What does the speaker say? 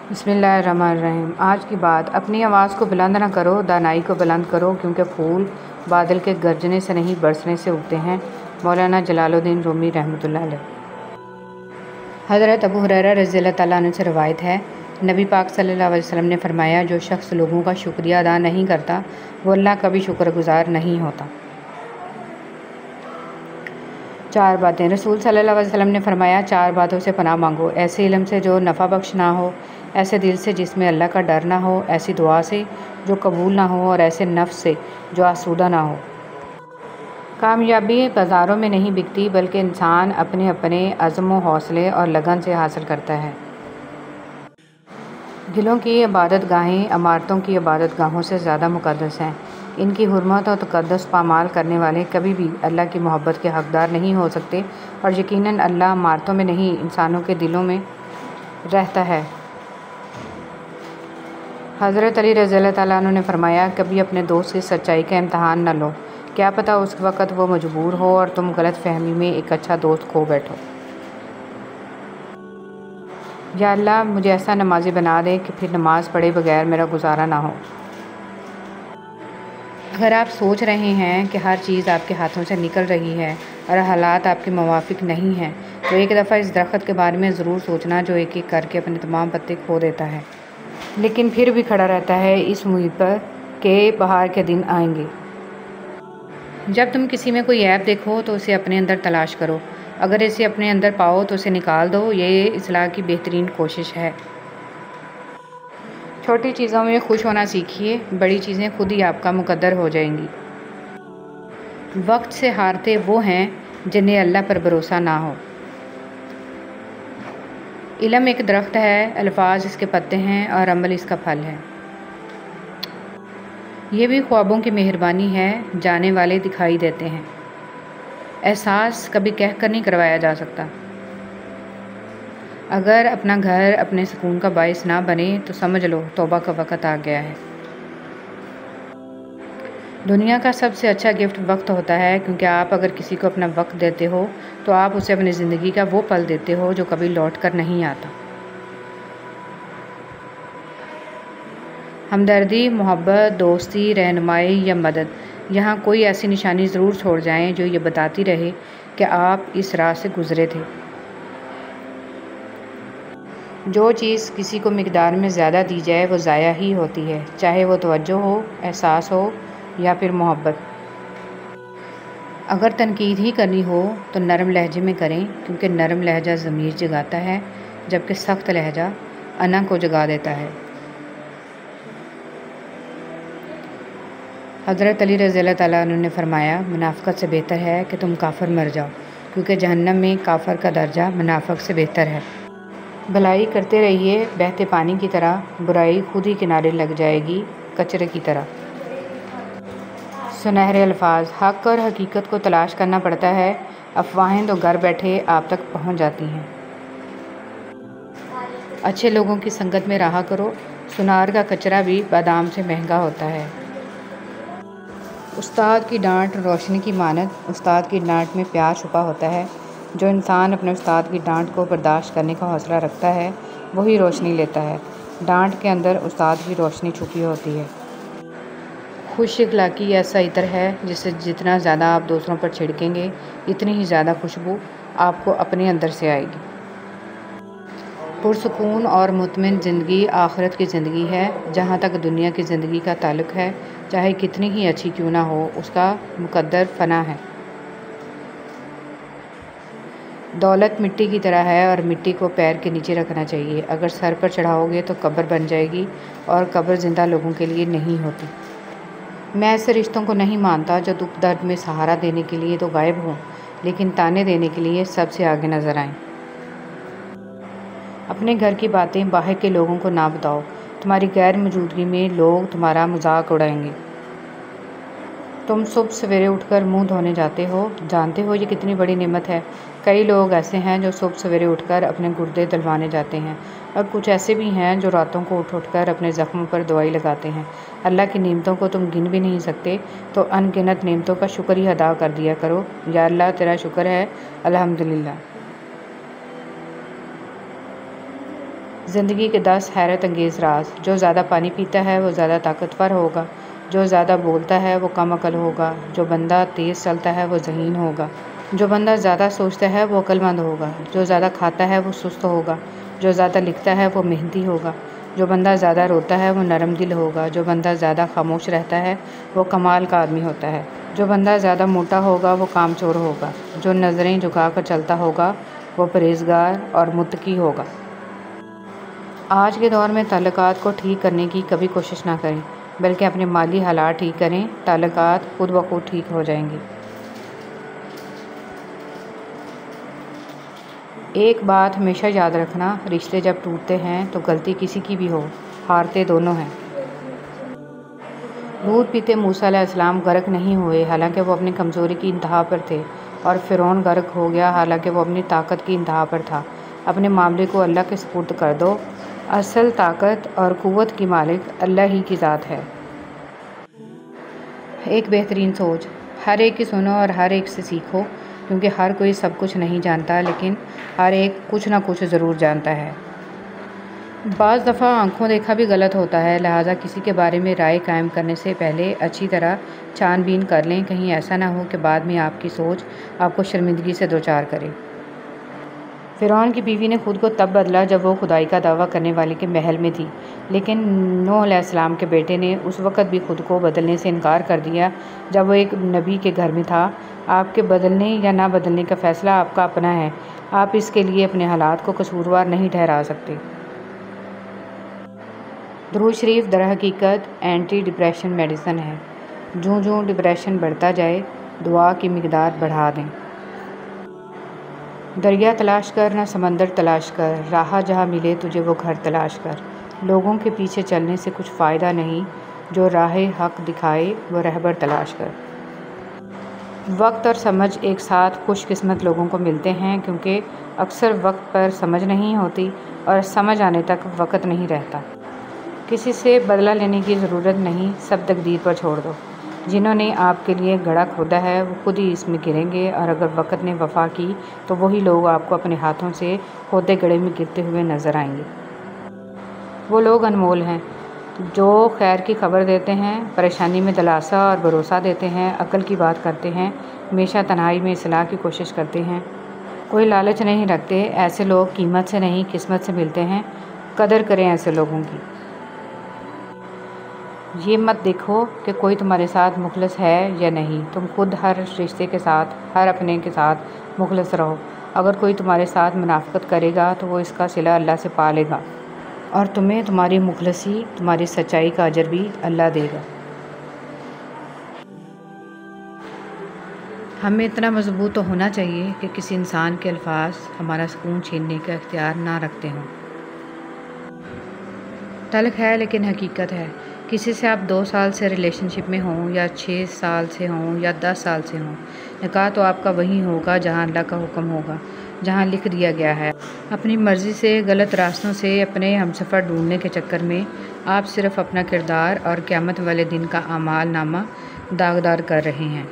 बिस्मिल्लाहिर्रहमानिर्रहीम। आज की बात, अपनी आवाज़ को बुलंद ना करो, दानाई को बुलंद करो, क्योंकि फूल बादल के गरजने से नहीं बरसने से उगते हैं। मौलाना जलालुद्दीन रूमी रहमतुल्लाह अलैह। हज़रत अबू हुरैरा रज़ियल्लाहु तआला अन्हु से रवायत है, नबी पाक सल्लल्लाहु अलैहि वसल्लम ने फरमाया, जो शख्स लोगों का शुक्रिया अदा नहीं करता वो अल्लाह का भी शुक्रगुज़ार नहीं होता। 4 बातें। रसूल सल्लल्लाहु अलैहि वसल्लम ने फरमाया, 4 बातों से पनाह मांगो। ऐसे इल्म से जो नफ़ा बख्श ना हो, ऐसे दिल से जिसमें अल्लाह का डर ना हो, ऐसी दुआ से जो कबूल ना हो और ऐसे नफ्स से जो आसूदा ना हो। कामयाबी बाज़ारों में नहीं बिकती, बल्कि इंसान अपने अपने अज़्म व हौसले और लगन से हासिल करता है। दिलों की इबादत गाहें इमारतों की इबादत गाहों से ज़्यादा मुक़द्दस हैं। इनकी हुर्मत और तक़द्दुस पामाल करने वाले कभी भी अल्लाह की मोहब्बत के हक़दार नहीं हो सकते, और यकीनन अल्लाह इमारतों में नहीं, इंसानों के दिलों में रहता है। हज़रत अली रज़ियल्लाहु तआला अन्हु ने फरमाया, कभी अपने दोस्त की सच्चाई का इम्तहान न लो, क्या पता उस वक़्त वो मजबूर हो और तुम गलत फ़हमी में एक अच्छा दोस्त खो बैठो। या अल्लाह, मुझे ऐसा नमाज़ी बना दे कि फिर नमाज़ पढ़े बगैर मेरा गुजारा ना हो। अगर आप सोच रहे हैं कि हर चीज़ आपके हाथों से निकल रही है और हालात आपके मुवाफ़िक नहीं हैं, तो एक दफ़ा इस दरख्त के बारे में ज़रूर सोचना जो एक एक करके अपने तमाम पत्ते खो देता है, लेकिन फिर भी खड़ा रहता है इस उम्मीद पर कि बहार के दिन आएंगे। जब तुम किसी में कोई ऐब देखो तो उसे अपने अंदर तलाश करो, अगर इसे अपने अंदर पाओ तो उसे निकाल दो। ये इस्लाह की बेहतरीन कोशिश है। छोटी चीज़ों में खुश होना सीखिए, बड़ी चीज़ें खुद ही आपका मुकद्दर हो जाएंगी। वक्त से हारते वो हैं जिन्हें अल्लाह पर भरोसा ना हो। इल्म एक दरख्त है, अल्फाज इसके पत्ते हैं और अमल इसका फल है। ये भी ख्वाबों की मेहरबानी है, जाने वाले दिखाई देते हैं। एहसास कभी कह कर नहीं करवाया जा सकता। अगर अपना घर अपने सुकून का बाइस ना बने तो समझ लो तौबा का वक़्त आ गया है। दुनिया का सबसे अच्छा गिफ्ट वक्त होता है, क्योंकि आप अगर किसी को अपना वक्त देते हो तो आप उसे अपनी ज़िंदगी का वो पल देते हो जो कभी लौट कर नहीं आता। हमदर्दी, मोहब्बत, दोस्ती, रहनुमाई या मदद, यहाँ कोई ऐसी निशानी ज़रूर छोड़ जाएं जो ये बताती रहे कि आप इस राह से गुज़रे थे। जो चीज़ किसी को मिक़दार में ज़्यादा दी जाए वो ज़ाया ही होती है, चाहे वो तवज्जो हो, एहसास हो या फिर मोहब्बत। अगर तनकीद ही करनी हो तो नरम लहजे में करें, क्योंकि नरम लहजा ज़मीर जगाता है, जबकि सख्त लहजा अना को जगा देता है। हज़रत अली रज़ियल्लाहु तआला अन्हु ने फरमाया, मुनाफ़िक़त से बेहतर है कि तुम काफ़िर मर जाओ, क्योंकि जहन्नम में काफ़िर का दर्जा मुनाफ़िक़ से बेहतर है। भलाई करते रहिए बहते पानी की तरह, बुराई खुद ही किनारे लग जाएगी कचरे की तरह। सुनहरे अल्फाज, हक़ और हकीकत को तलाश करना पड़ता है, अफवाहें तो घर बैठे आप तक पहुंच जाती हैं। अच्छे लोगों की संगत में रहा करो, सुनार का कचरा भी बादाम से महंगा होता है। उस्ताद की डांट रोशनी की मानद, उस्ताद की डांट में प्यार छुपा होता है। जो इंसान अपने उस्ताद की डांट को बर्दाश्त करने का हौसला रखता है वही रोशनी लेता है। डांट के अंदर उस्ताद की रोशनी छुपी होती है। खुश इखलाकी ऐसा इत्र है जिसे जितना ज़्यादा आप दूसरों पर छिड़केंगे, इतनी ही ज़्यादा खुशबू आपको अपने अंदर से आएगी। पुरसुकून और मुतमिन ज़िंदगी आखिरत की ज़िंदगी है। जहाँ तक दुनिया की ज़िंदगी का ताल्लुक़ है, चाहे कितनी ही अच्छी क्यों ना हो, उसका मुकद्दर फ़ना है। दौलत मिट्टी की तरह है और मिट्टी को पैर के नीचे रखना चाहिए। अगर सर पर चढ़ाओगे तो कब्र बन जाएगी, और कब्र ज़िंदा लोगों के लिए नहीं होती। मैं ऐसे रिश्तों को नहीं मानता जो दुख दर्द में सहारा देने के लिए तो गायब हों, लेकिन ताने देने के लिए सबसे आगे नज़र आएं। अपने घर की बातें बाहर के लोगों को ना बताओ, तुम्हारी गैर मौजूदगी में लोग तुम्हारा मजाक उड़ाएंगे। तुम सुबह सवेरे उठकर मुंह धोने जाते हो, जानते हो ये कितनी बड़ी नेमत है। कई लोग ऐसे हैं जो सुबह सवेरे उठकर अपने गुर्दे दलवाने जाते हैं, और कुछ ऐसे भी हैं जो रातों को उठ कर अपने ज़ख्मों पर दवाई लगाते हैं। अल्लाह की नेमतों को तुम गिन भी नहीं सकते, तो अनगिनत नेमतों का शुक्र ही अदा कर दिया करो। या अल्लाह तेरा शुक्र है, अल्हम्दुलिल्लाह। ज़िंदगी के 10 हैरत अंगेज़ राज। जो ज़्यादा पानी पीता है वो ज़्यादा ताकतवर होगा, जो ज़्यादा बोलता है वो कम अकल होगा, जो बंदा तेज़ चलता है वो ज़हीन होगा, जो बंदा ज़्यादा सोचता है वो अक्लमंद होगा, जो ज़्यादा खाता है वो सुस्त होगा, जो ज़्यादा लिखता है वो मेहनती होगा, जो बंदा ज़्यादा रोता है वो नरम दिल होगा, जो बंदा ज़्यादा खामोश रहता है वो कमाल का आदमी होता है, जो बंदा ज़्यादा मोटा होगा वो कामचोर होगा, जो नज़रें झुका कर चलता होगा वो परहेज़गार और मुत्तकी होगा। आज के दौर में ताल्लुकात को ठीक करने की कभी कोशिश ना करें, बल्कि अपने माली हालात ठीक करें। ताल्लुकात खुद ब खुद ठीक हो जाएंगे। एक बात हमेशा याद रखना, रिश्ते जब टूटते हैं तो गलती किसी की भी हो, हारते दोनों हैं। दूध पीते मूसा अलैहिस्सलाम गर्क नहीं हुए, हालांकि वो अपनी कमज़ोरी की इंतहा पर थे, और फ़िरौन गर्क हो गया, हालांकि वो अपनी ताकत की इंतहा पर था। अपने मामले को अल्लाह के सुपुर्द कर दो। असल ताकत और क़ुव्वत की मालिक अल्लाह ही की ज़ात है। एक बेहतरीन सोच। हर एक की सुनो और हर एक से सीखो, क्योंकि हर कोई सब कुछ नहीं जानता, लेकिन हर एक कुछ ना कुछ ज़रूर जानता है। बाज़ दफ़ा आंखों देखा भी गलत होता है, लिहाजा किसी के बारे में राय कायम करने से पहले अच्छी तरह छानबीन कर लें। कहीं ऐसा ना हो कि बाद में आपकी सोच आपको शर्मिंदगी से दो चार करे। फ़िरौन की बीवी ने खुद को तब बदला जब वो खुदाई का दावा करने वाले के महल में थी, लेकिन नूह अलैहिस्सलाम के बेटे ने उस वक़्त भी खुद को बदलने से इनकार कर दिया जब वो एक नबी के घर में था। आपके बदलने या ना बदलने का फ़ैसला आपका अपना है। आप इसके लिए अपने हालात को कसूरवार नहीं ठहरा सकते। दुरूद शरीफ दरहकीकत एंटी डिप्रेशन मेडिसिन है। जूँ डिप्रेशन बढ़ता जाए, दुआ की मिकदार बढ़ा दें। दरिया तलाश कर ना समंदर तलाश कर, राह जहाँ मिले तुझे वो घर तलाश कर। लोगों के पीछे चलने से कुछ फ़ायदा नहीं, जो राह हक दिखाए वो रहबर तलाश कर। वक्त और समझ एक साथ खुशकिस्मत लोगों को मिलते हैं, क्योंकि अक्सर वक्त पर समझ नहीं होती और समझ आने तक वक्त नहीं रहता। किसी से बदला लेने की ज़रूरत नहीं, सब तकदीर पर छोड़ दो। जिन्होंने आपके लिए गड़ा खोदा है वो खुद ही इसमें गिरेंगे, और अगर वक़्त ने वफ़ा की तो वही लोग आपको अपने हाथों से खोदे गड़े में गिरते हुए नज़र आएंगे। वो लोग अनमोल हैं जो खैर की खबर देते हैं, परेशानी में दिलासा और भरोसा देते हैं, अक्ल की बात करते हैं, हमेशा तन्हाई में इस्लाह की कोशिश करते हैं, कोई लालच नहीं रखते। ऐसे लोग कीमत से नहीं किस्मत से मिलते हैं। कदर करें ऐसे लोगों की। ये मत देखो कि कोई तुम्हारे साथ मुखलस है या नहीं, तुम खुद हर रिश्ते के साथ, हर अपने के साथ मुखलस रहो। अगर कोई तुम्हारे साथ मुनाफ़िक़त करेगा तो वो इसका सिला अल्लाह से पा लेगा, और तुम्हें तुम्हारी मुखलसी, तुम्हारी सच्चाई का अजर भी अल्लाह देगा। हमें इतना मजबूत तो होना चाहिए कि किसी इंसान के अल्फाज हमारा सुकून छीनने का इख्तियार ना रखते हों। तल्ख़ है लेकिन हकीकत है। किसी से आप 2 साल से रिलेशनशिप में हों, या 6 साल से हों, या 10 साल से हों, निकाह तो आपका वहीं होगा जहां अल्लाह का हुक्म होगा, जहां लिख दिया गया है। अपनी मर्ज़ी से गलत रास्तों से अपने हमसफ़र ढूंढने के चक्कर में आप सिर्फ़ अपना किरदार और क़यामत वाले दिन का आमाल नामा दागदार कर रहे हैं।